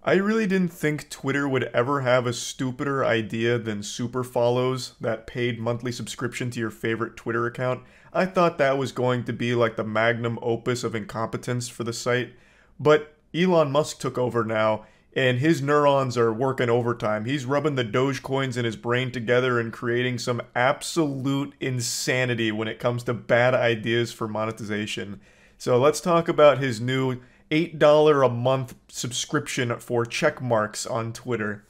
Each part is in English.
I really didn't think Twitter would ever have a stupider idea than super follows, that paid monthly subscription to your favorite Twitter account. I thought that was going to be like the magnum opus of incompetence for the site. But Elon Musk took over now, and his neurons are working overtime. He's rubbing the Dogecoins in his brain together and creating some absolute insanity when it comes to bad ideas for monetization. So let's talk about his new $8 a month subscription for check marks on Twitter.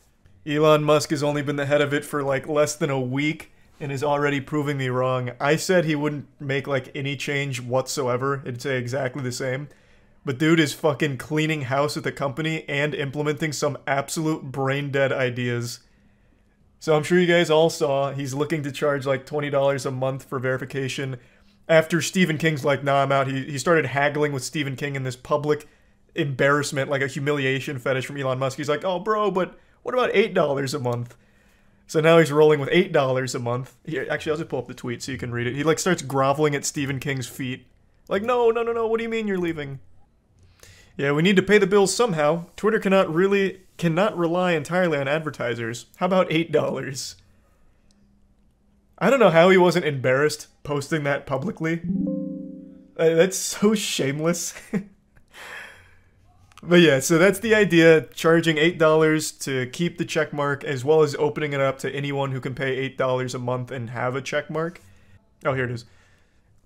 Elon Musk has only been the head of it for like less than a week and is already proving me wrong. I said he wouldn't make like any change whatsoever. It'd say exactly the same. But dude is fucking cleaning house at the company and implementing some absolute brain dead ideas. So I'm sure you guys all saw he's looking to charge like $20 a month for verification. After Stephen King's like, nah, I'm out, he started haggling with Stephen King in this public embarrassment, like a humiliation fetish from Elon Musk. He's like, oh, bro, but what about $8 a month? So now he's rolling with $8 a month. Here, actually, I'll just pull up the tweet so you can read it. He like starts groveling at Stephen King's feet. Like, no, what do you mean you're leaving? Yeah, we need to pay the bills somehow. Twitter cannot rely entirely on advertisers. How about $8? I don't know how he wasn't embarrassed posting that publicly. That's so shameless. But yeah, so that's the idea, charging $8 to keep the checkmark, as well as opening it up to anyone who can pay $8 a month and have a checkmark. Oh, here it is.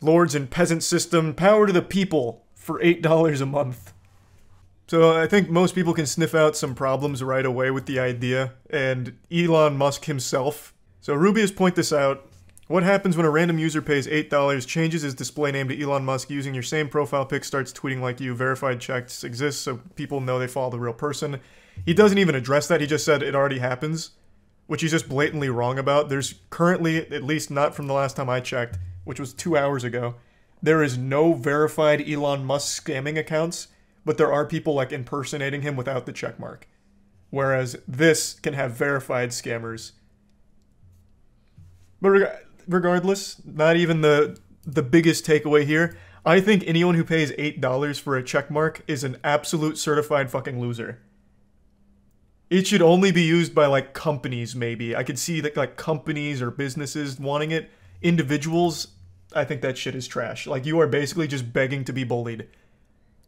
Lords and peasant system, power to the people for $8 a month. So I think most people can sniff out some problems right away with the idea, and Elon Musk himself. So Rubius point this out. What happens when a random user pays $8, changes his display name to Elon Musk using your same profile pic, starts tweeting like you, verified checks exist so people know they follow the real person? He doesn't even address that, he just said it already happens, which he's just blatantly wrong about. There's currently, at least not from the last time I checked, which was 2 hours ago, there is no verified Elon Musk scamming accounts, but there are people like impersonating him without the checkmark. Whereas this can have verified scammers. But regardless, not even the biggest takeaway here. I think anyone who pays $8 for a checkmark is an absolute certified fucking loser. It should only be used by like companies, maybe. I could see that like companies or businesses wanting it. Individuals, I think that shit is trash. Like you are basically just begging to be bullied.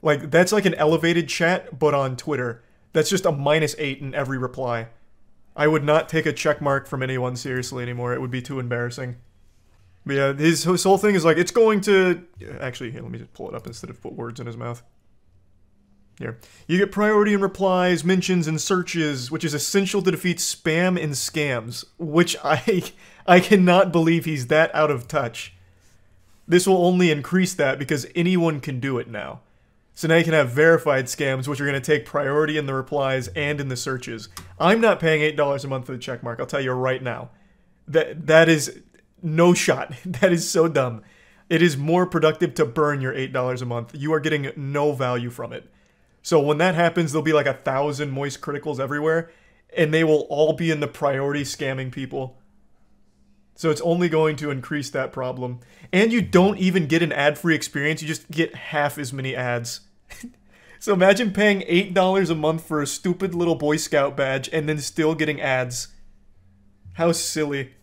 Like that's like an elevated chat, but on Twitter. That's just a -8 in every reply. I would not take a checkmark from anyone seriously anymore. It would be too embarrassing. But yeah, his whole thing is like, it's going to... Actually, here, let me just pull it up instead of put words in his mouth. Here. You get priority in replies, mentions, and searches, which is essential to defeat spam and scams. Which I cannot believe he's that out of touch. This will only increase that because anyone can do it now. So now you can have verified scams, which are going to take priority in the replies and in the searches. I'm not paying $8 a month for the checkmark, I'll tell you right now. That is no shot. That is so dumb. It is more productive to burn your $8 a month. You are getting no value from it. So when that happens, there'll be like 1,000 moist criticals everywhere, and they will all be in the priority scamming people. So it's only going to increase that problem. And you don't even get an ad-free experience, you just get half as many ads. So imagine paying $8 a month for a stupid little Boy Scout badge and then still getting ads. How silly.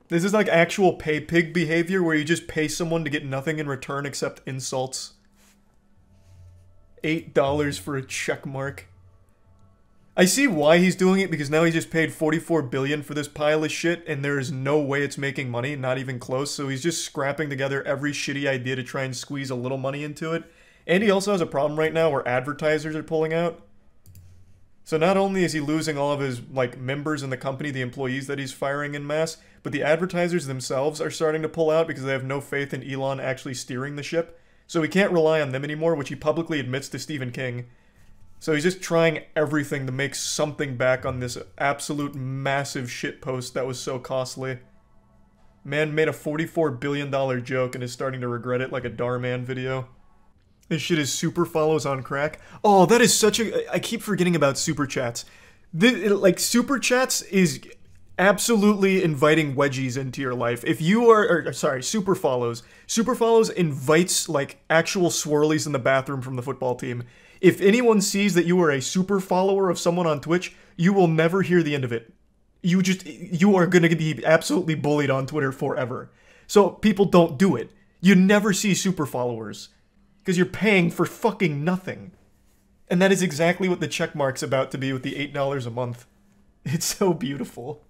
This is like actual pay pig behavior where you just pay someone to get nothing in return except insults. $8 for a check mark. I see why he's doing it, because now he just paid $44 billion for this pile of shit and there is no way it's making money, not even close, so he's just scrapping together every shitty idea to try and squeeze a little money into it. And he also has a problem right now where advertisers are pulling out. So not only is he losing all of his like members in the company, the employees that he's firing en masse, but the advertisers themselves are starting to pull out because they have no faith in Elon actually steering the ship. So he can't rely on them anymore, which he publicly admits to Stephen King. So he's just trying everything to make something back on this absolute massive shitpost that was so costly. Man made a $44 billion joke and is starting to regret it like a Darman video. This shit is super follows on crack. Oh, that is such a... I keep forgetting about super chats. Like, super chats is absolutely inviting wedgies into your life. If you are... Or, sorry, super follows. Super follows invites, like, actual swirlies in the bathroom from the football team. If anyone sees that you are a super follower of someone on Twitch, you will never hear the end of it. You are going to be absolutely bullied on Twitter forever. So people don't do it. You never see super followers. Because you're paying for fucking nothing. And that is exactly what the checkmark's about to be with the $8 a month. It's so beautiful.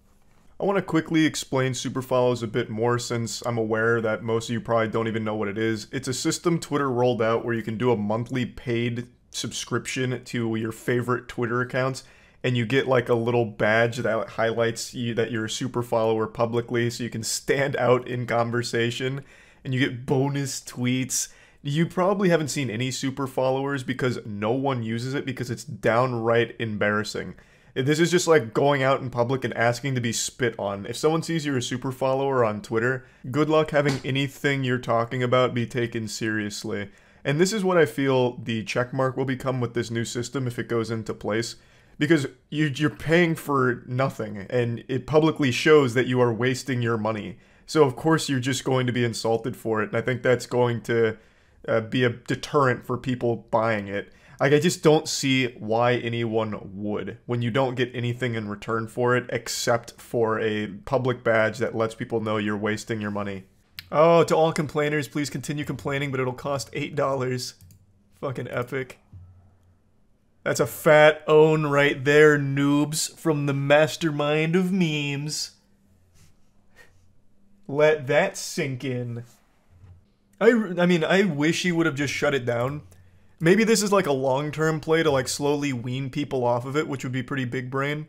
I want to quickly explain super follows a bit more since I'm aware that most of you probably don't even know what it is. It's a system Twitter rolled out where you can do a monthly paid subscription to your favorite Twitter accounts, and you get like a little badge that highlights you that you're a super follower publicly, so you can stand out in conversation, and you get bonus tweets. You probably haven't seen any super followers because no one uses it because it's downright embarrassing. This is just like going out in public and asking to be spit on. If someone sees you're a super follower on Twitter, good luck having anything you're talking about be taken seriously. And this is what I feel the checkmark will become with this new system if it goes into place. Because you're paying for nothing, and it publicly shows that you are wasting your money. So of course you're just going to be insulted for it, and I think that's going to be a deterrent for people buying it. Like, I just don't see why anyone would when you don't get anything in return for it except for a public badge that lets people know you're wasting your money. Oh, to all complainers, please continue complaining, but it'll cost $8. Fucking epic. That's a fat own right there, noobs, from the mastermind of memes. Let that sink in. I mean, I wish he would have just shut it down. Maybe this is like a long-term play to like slowly wean people off of it, which would be pretty big brain.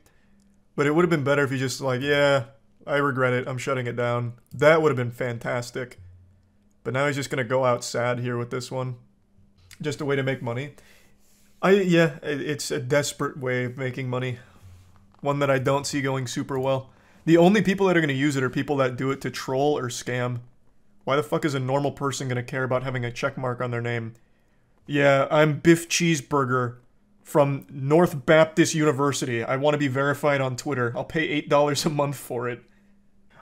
But it would have been better if you just like, yeah, I regret it, I'm shutting it down. That would have been fantastic. But now he's just gonna go out sad here with this one. Just a way to make money. Yeah, it's a desperate way of making money. One that I don't see going super well. The only people that are gonna use it are people that do it to troll or scam. Why the fuck is a normal person gonna care about having a check mark on their name? Yeah, I'm Biff Cheeseburger from North Baptist University. I want to be verified on Twitter. I'll pay $8 a month for it.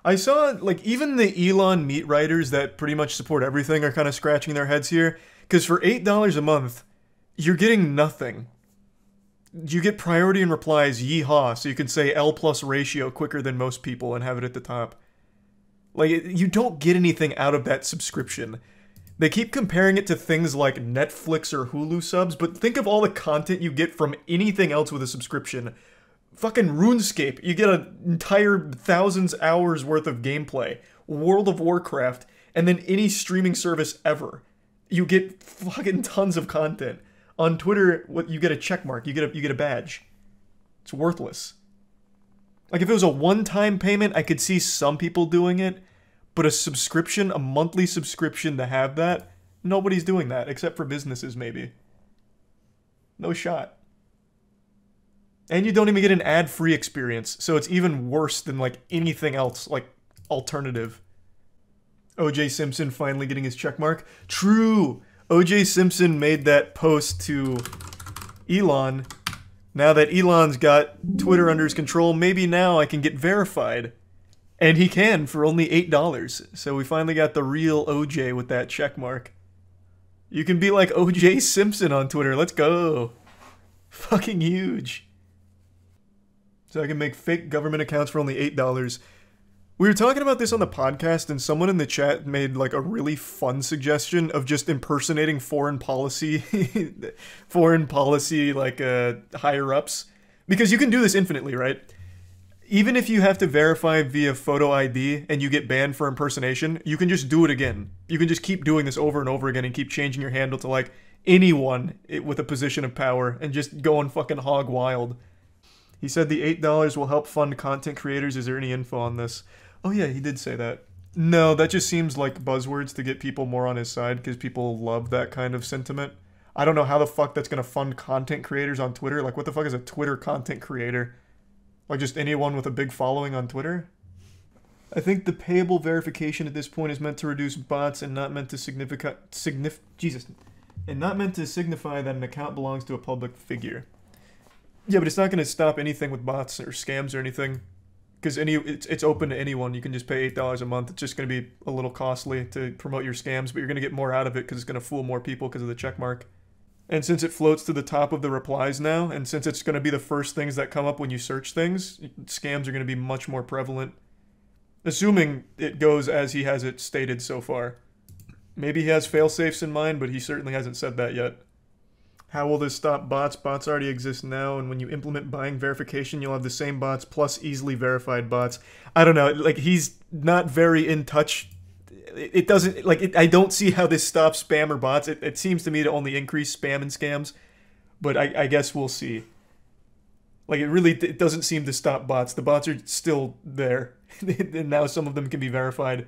I saw, like, even the Elon meat writers that pretty much support everything are kind of scratching their heads here. Because for $8 a month, you're getting nothing. You get priority in replies, yeehaw, so you can say L+ ratio quicker than most people and have it at the top. Like, you don't get anything out of that subscription. They keep comparing it to things like Netflix or Hulu subs, but think of all the content you get from anything else with a subscription. Fucking RuneScape, you get an entire thousands hours worth of gameplay. World of Warcraft, and then any streaming service ever. You get fucking tons of content. On Twitter, you get a checkmark, you get a badge. It's worthless. Like, if it was a one-time payment, I could see some people doing it. But a subscription, a monthly subscription to have that, nobody's doing that, except for businesses, maybe. No shot. And you don't even get an ad-free experience, so it's even worse than, like, anything else, like, alternative. O.J. Simpson finally getting his checkmark. True! O.J. Simpson made that post to Elon. Now that Elon's got Twitter under his control, maybe now I can get verified. And he can for only $8. So we finally got the real OJ with that check mark. You can be like OJ Simpson on Twitter. Let's go. Fucking huge. So I can make fake government accounts for only $8. We were talking about this on the podcast, and someone in the chat made like a really fun suggestion of just impersonating foreign policy like higher ups. Because you can do this infinitely, right? Even if you have to verify via photo ID and you get banned for impersonation, you can just do it again. You can just keep doing this over and over again and keep changing your handle to like anyone with a position of power and just going fucking hog wild. He said the $8 will help fund content creators. Is there any info on this? Oh yeah, he did say that. No, that just seems like buzzwords to get people more on his side because people love that kind of sentiment. I don't know how the fuck that's gonna fund content creators on Twitter. Like, what the fuck is a Twitter content creator? Like, just anyone with a big following on Twitter? I think the payable verification at this point is meant to reduce bots and not meant to signify that an account belongs to a public figure. Yeah, but it's not going to stop anything with bots or scams or anything. Because it's open to anyone. You can just pay $8 a month. It's just going to be a little costly to promote your scams, but you're going to get more out of it because it's going to fool more people because of the check mark. And since it floats to the top of the replies now, and since it's going to be the first things that come up when you search things, scams are going to be much more prevalent. Assuming it goes as he has it stated so far. Maybe he has fail-safes in mind, but he certainly hasn't said that yet. How will this stop bots? Bots already exist now, and when you implement buying verification, you'll have the same bots plus easily verified bots. I don't know, like, he's not very in touch. It doesn't, like, I don't see how this stops spam or bots. It seems to me to only increase spam and scams, but I guess we'll see. Like, it doesn't seem to stop bots. The bots are still there, and now some of them can be verified.